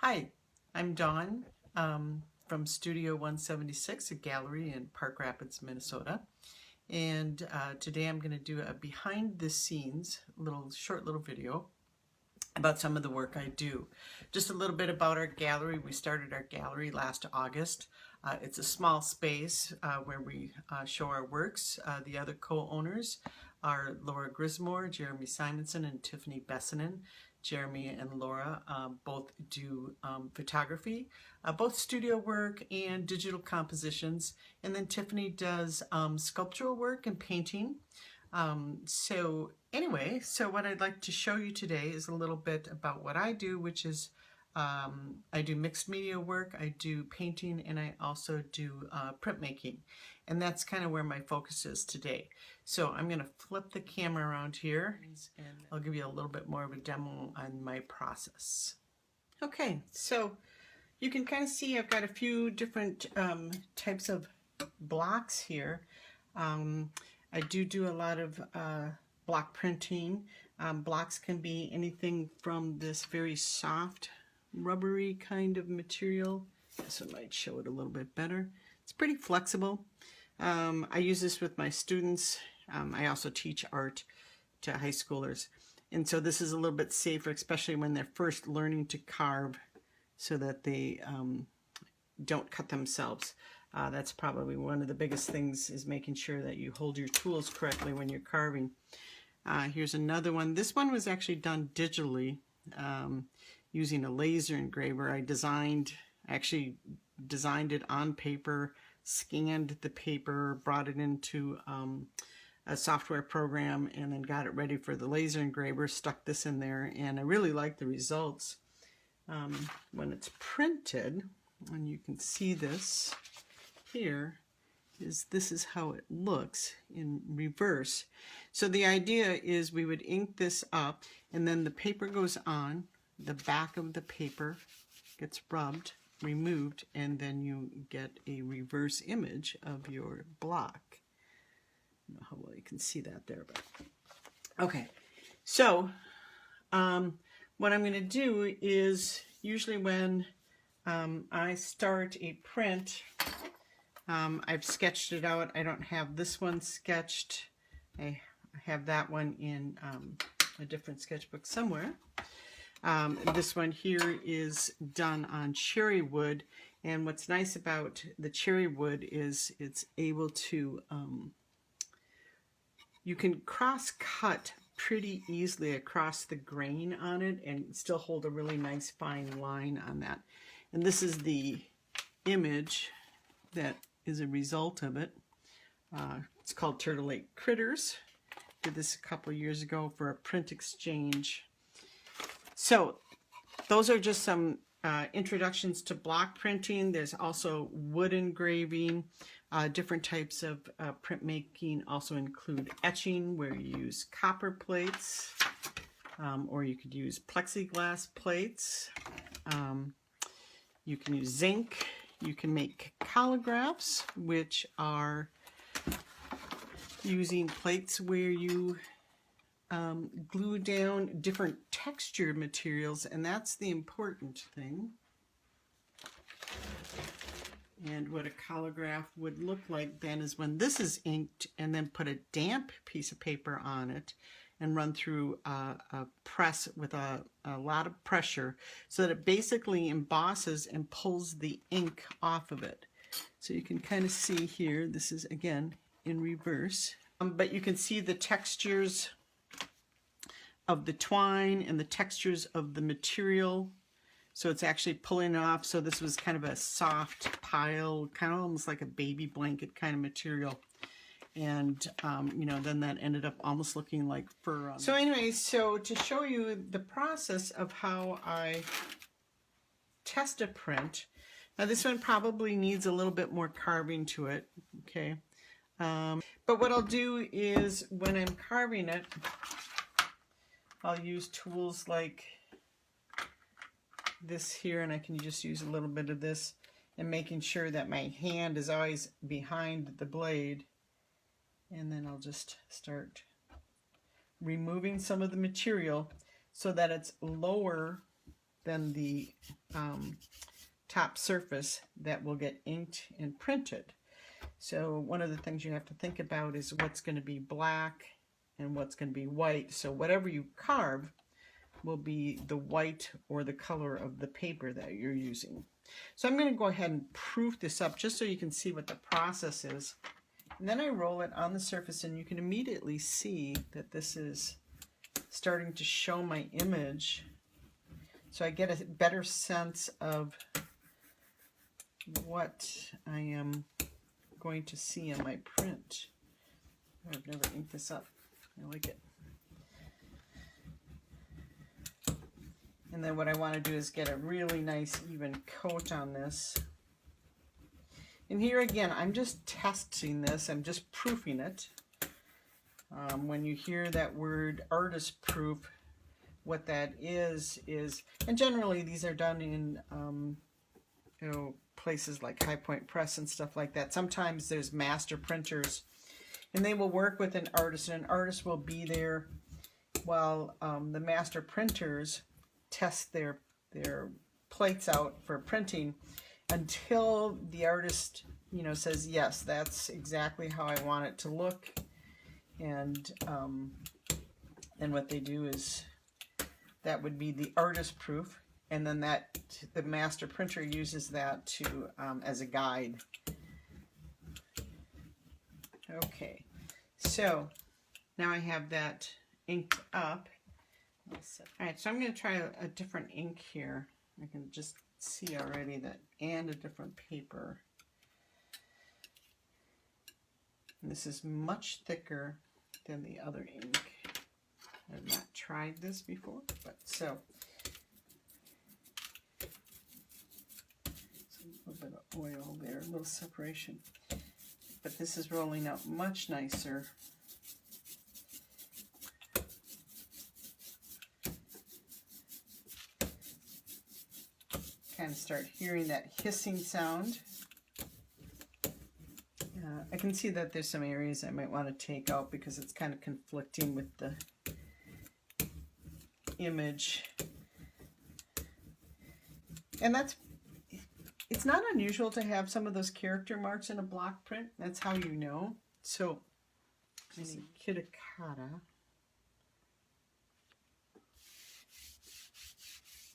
Hi, I'm Dawn from Studio 176, a gallery in Park Rapids, Minnesota. And today I'm going to do a behind the scenes short little video about some of the work I do. Just a little bit about our gallery. We started our gallery last August. It's a small space where we show our works. The other co-owners are Laura Grismore, Jeremy Simonson, and Tiffany Bessanen. Jeremy and Laura both do photography, both studio work and digital compositions. And then Tiffany does sculptural work and painting. So what I'd like to show you today is a little bit about what I do, which is I do mixed media work, I do painting, and I also do printmaking. And that's kind of where my focus is today. So I'm going to flip the camera around here and I'll give you a little bit more of a demo on my process. Okay, so you can kind of see I've got a few different types of blocks here. I do a lot of block printing. Blocks can be anything from this very soft, rubbery kind of material. This one might show it a little bit better. It's pretty flexible. I use this with my students. I also teach art to high schoolers. And so this is a little bit safer, especially when they're first learning to carve so that they don't cut themselves. That's probably one of the biggest things, is making sure that you hold your tools correctly when you're carving. Here's another one. This one was actually done digitally using a laser engraver. I actually designed it on paper, scanned the paper, brought it into a software program, and then got it ready for the laser engraver, stuck this in there, and I really like the results. When it's printed, and you can see this here, this is how it looks in reverse. So the idea is we would ink this up, and then the paper goes on, the back of the paper gets rubbed, removed, and then you get a reverse image of your block. I don't know how well you can see that there, but okay. So what I'm going to do is, usually when I start a print, I've sketched it out. I don't have this one sketched. I have that one in a different sketchbook somewhere. This one here is done on cherry wood, and what's nice about the cherry wood is it's able to, you can cross-cut pretty easily across the grain on it and still hold a really nice fine line on that. And this is the image that is a result of it. It's called Turtle Lake Critters. Did this a couple years ago for a print exchange. So those are just some introductions to block printing. There's also wood engraving. Different types of printmaking also include etching, where you use copper plates, or you could use plexiglass plates. You can use zinc. You can make calligraphs, which are using plates where you glue down different textured materials, and that's the important thing. And what a calligraph would look like then is when this is inked and then put a damp piece of paper on it and run through a press with a lot of pressure so that it basically embosses and pulls the ink off of it. So you can kind of see here, this is again in reverse, but you can see the textures of the twine and the textures of the material. So it's actually pulling it off. So this was kind of a soft pile, kind of almost like a baby blanket kind of material. And, you know, then that ended up almost looking like fur. So anyway, so to show you the process of how I test a print, now this one probably needs a little bit more carving to it, okay? But what I'll do is when I'm carving it, I'll use tools like this here, and I can just use a little bit of this, and making sure that my hand is always behind the blade. And then I'll just start removing some of the material so that it's lower than the top surface that will get inked and printed. So one of the things you have to think about is what's going to be black and what's going to be white. So whatever you carve will be the white or the color of the paper that you're using. So I'm going to go ahead and proof this up just so you can see what the process is. And then I roll it on the surface, and you can immediately see that this is starting to show my image. So I get a better sense of what I am going to see in my print. I've never inked this up. I like it. And then what I want to do is get a really nice even coat on this. And here again, I'm just testing this. I'm just proofing it. When you hear that word artist proof, what that is, and generally these are done in you know, places like High Point Press and stuff like that. Sometimes there's master printers, and they will work with an artist, and an artist will be there while the master printers test their plates out for printing until the artist, you know, says, yes, that's exactly how I want it to look. And then what they do is, that would be the artist proof, and then that the master printer uses that to as a guide. Okay, so now I have that inked up. All right, so I'm going to try a different ink here. I can just see already that, and a different paper. And this is much thicker than the other ink. I've not tried this before, but so a little bit of oil there, a little separation. But this is rolling out much nicer. Kind of start hearing that hissing sound. I can see that there's some areas I might want to take out because it's kind of conflicting with the image. And it's not unusual to have some of those character marks in a block print. That's how you know. So, Kitakata.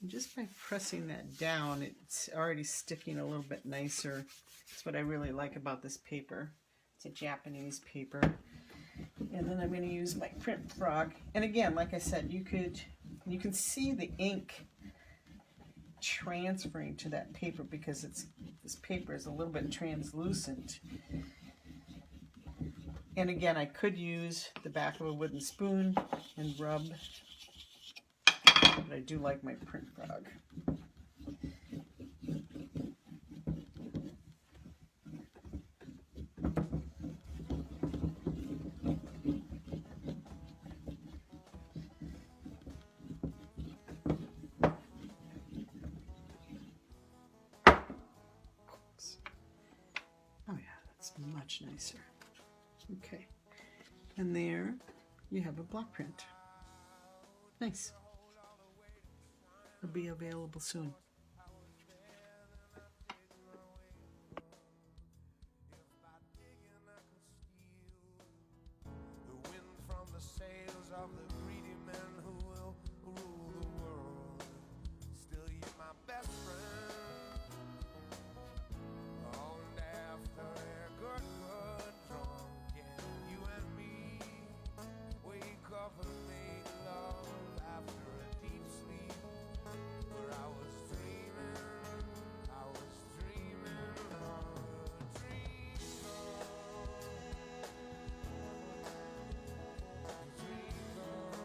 And just by pressing that down, it's already sticking a little bit nicer. That's what I really like about this paper. It's a Japanese paper. And then I'm going to use my print frog. And again, like I said, you can see the ink transferring to that paper because this paper is a little bit translucent. And again, I could use the back of a wooden spoon and rub, but I do like my print frog. Oh yeah, that's much nicer. Okay, and there you have a block print. Nice. It'll be available soon.